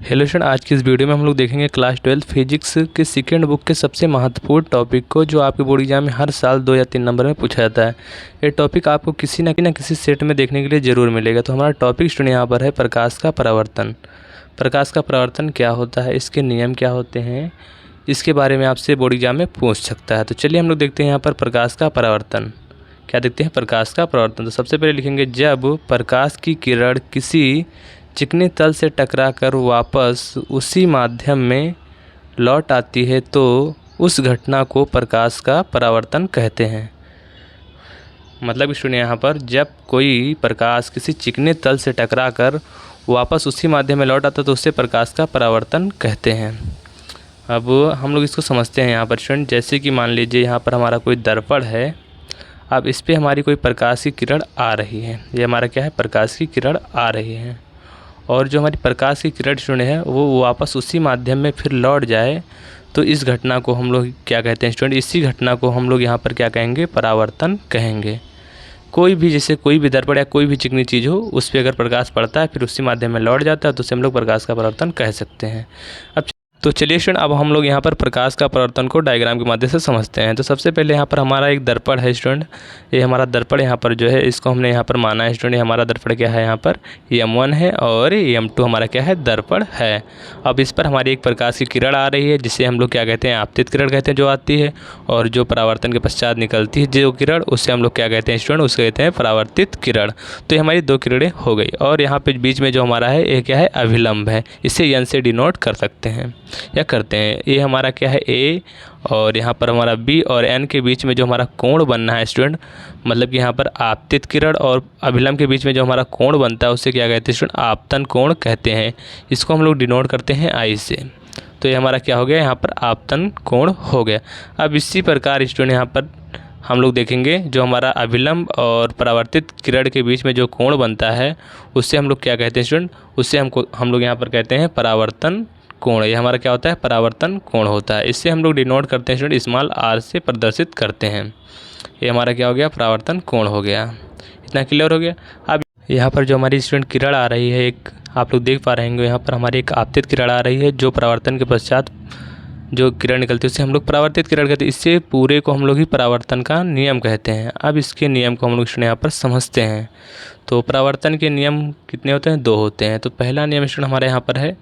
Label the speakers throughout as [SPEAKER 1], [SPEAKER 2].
[SPEAKER 1] Hello student, आज की इस वीडियो में हम लोग देखेंगे क्लास 12 फिजिक्स के सेकेंड बुक के सबसे महत्वपूर्ण टॉपिक को, जो आपके बोर्ड एग्जाम में हर साल 2 या 3 नंबर में पूछा जाता है। ये टॉपिक आपको किसी न किसी सेट में देखने के लिए ज़रूर मिलेगा। तो हमारा टॉपिक स्टूडेंट यहाँ पर है प्रकाश का परावर्तन। प्रकाश का परावर्तन क्या होता है, इसके नियम क्या होते हैं, इसके बारे में आपसे बोर्ड एग्जाम में पूछ सकता है। तो चलिए हम लोग देखते हैं यहाँ पर प्रकाश का परावर्तन क्या देखते हैं। प्रकाश का परावर्तन तो सबसे पहले लिखेंगे, जब प्रकाश की किरण किसी चिकने तल से टकराकर वापस उसी माध्यम में लौट आती है तो उस घटना को प्रकाश का परावर्तन कहते हैं। मतलब स्टूडेंट यहाँ पर जब कोई प्रकाश किसी चिकने तल से टकराकर वापस उसी माध्यम में लौट आता है तो उससे प्रकाश का परावर्तन कहते हैं। अब हम लोग इसको समझते हैं यहाँ पर स्टूडेंट। जैसे कि मान लीजिए यहाँ पर हमारा कोई दर्पण है। अब इस पर हमारी कोई प्रकाश की किरण आ रही है। ये हमारा क्या है, प्रकाश की किरण आ रही है। और जो हमारी प्रकाश की किरण स्टूडेंट है वो वापस उसी माध्यम में फिर लौट जाए तो इस घटना को हम लोग क्या कहते हैं स्टूडेंट। इसी घटना को हम लोग यहाँ पर क्या कहेंगे, परावर्तन कहेंगे। कोई भी जैसे कोई भी दर्पण या कोई भी चिकनी चीज़ हो, उस पर अगर प्रकाश पड़ता है फिर उसी माध्यम में लौट जाता है तो उसे हम लोग प्रकाश का परावर्तन कह सकते हैं। अब तो चलिए स्टूडेंट, अब हम लोग यहाँ पर प्रकाश का परावर्तन को डायग्राम के माध्यम से समझते हैं। तो सबसे पहले यहाँ पर हमारा एक दर्पण है स्टूडेंट। ये हमारा दर्पण यहाँ पर जो है इसको हमने यहाँ पर माना है स्टूडेंट। हमारा दर्पण क्या है, यहाँ पर M1 है और M2 हमारा क्या है, दर्पण है। अब इस पर हमारी एक प्रकाश की किरण आ रही है जिसे हम लोग क्या कहते हैं, आपतित किरण कहते हैं, जो आती है। और जो परावर्तन के पश्चात निकलती है जो किरण, उससे हम लोग क्या कहते हैं स्टूडेंट, उसको कहते हैं परावर्तित किरण। तो ये हमारी 2 किरणें हो गई। और यहाँ पे बीच में जो हमारा है ये क्या है, अभिलंब है। इसे N से डिनोट कर सकते हैं या करते हैं। ये हमारा क्या है A, और यहाँ पर हमारा B और N के बीच में जो हमारा कोण बनना है स्टूडेंट, मतलब कि यहाँ पर आपतित किरण और अभिलंब के बीच में जो हमारा कोण बनता है उसे क्या कहते हैं स्टूडेंट, आपतन कोण कहते हैं। इसको हम लोग डिनोट करते हैं I से। तो ये हमारा क्या हो गया, यहाँ पर आपतन कोण हो गया। अब इसी प्रकार स्टूडेंट यहाँ पर हम लोग देखेंगे जो हमारा अभिलंब और परावर्तित किरण के बीच में जो कोण बनता है उससे हम लोग क्या कहते हैं स्टूडेंट, उससे हम लोग यहाँ पर कहते हैं परावर्तन कोण। ये हमारा क्या होता है, परावर्तन कोण होता है। इससे हम लोग डिनोट करते हैं स्टूडेंट, स्मॉल r से प्रदर्शित करते हैं। ये हमारा क्या हो गया, परावर्तन कोण हो गया। इतना क्लियर हो गया। अब यहाँ पर जो हमारी स्टूडेंट किरण आ रही है, एक आप लोग देख पा रहे होंगे यहाँ पर हमारी एक आपतित किरण आ रही है। जो परावर्तन के पश्चात जो किरण निकलती है उससे हम लोग परावर्तित किरण कहते हैं। इससे पूरे को हम लोग ही परावर्तन का नियम कहते हैं। अब इसके नियम को हम लोग यहाँ पर समझते हैं। तो परावर्तन के नियम कितने होते हैं, 2 होते हैं। तो पहला नियम स्टूडेंट हमारे यहाँ पर है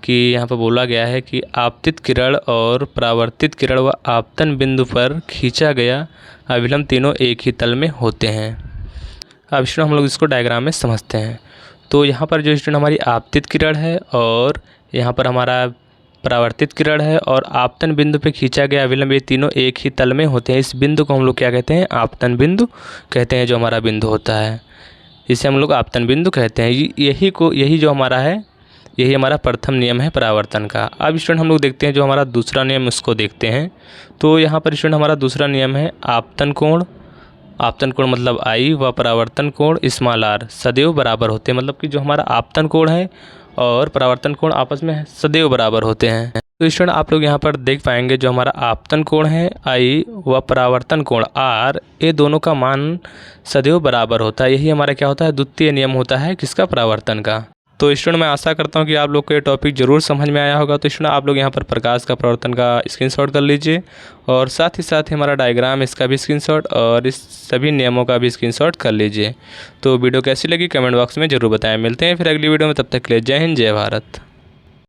[SPEAKER 1] कि यहाँ पर बोला गया है कि आपतित किरण और परावर्तित किरण व आपतन बिंदु पर खींचा गया अभिलंब तीनों एक ही तल में होते हैं। अब स्टूडेंट हम लोग इसको डायग्राम में समझते हैं। तो यहाँ पर जो स्टूडेंट हमारी आपतित किरण है और यहाँ पर हमारा परावर्तित किरण है और आपतन बिंदु पे खींचा गया अभिलंब, ये तीनों एक ही तल में होते हैं। इस बिंदु को हम लोग क्या कहते हैं, आपतन बिंदु कहते हैं। जो हमारा बिंदु होता है इसे हम लोग आपतन बिंदु कहते हैं। यही जो हमारा है, यही हमारा प्रथम नियम है परावर्तन का। अब स्टूडेंट हम लोग देखते हैं जो हमारा दूसरा नियम, उसको देखते हैं। तो यहाँ पर स्टूडेंट हमारा दूसरा नियम है आपतन कोण। आपतन कोण मतलब I व परावर्तन कोण स्मॉल r सदैव बराबर होते हैं। मतलब कि जो हमारा आपतन कोण है और परावर्तन कोण आपस में सदैव बराबर होते हैं। तो स्टूडेंट आप लोग यहाँ पर देख पाएंगे जो हमारा आपतन कोण है I व परावर्तन कोण R, ये दोनों का मान सदैव बराबर होता है। यही हमारा क्या होता है, द्वितीय नियम होता है किसका, परावर्तन का। तो स्टूडेंट मैं आशा करता हूँ कि आप लोग को ये टॉपिक ज़रूर समझ में आया होगा। तो स्टूडेंट आप लोग यहाँ पर प्रकाश का परावर्तन का स्क्रीनशॉट कर लीजिए और साथ ही हमारा डायग्राम इसका भी स्क्रीनशॉट और इस सभी नियमों का भी स्क्रीनशॉट कर लीजिए। तो वीडियो कैसी लगी कमेंट बॉक्स में ज़रूर बताएं। मिलते हैं फिर अगली वीडियो में, तब तक के लिए जय हिंद, जय भारत।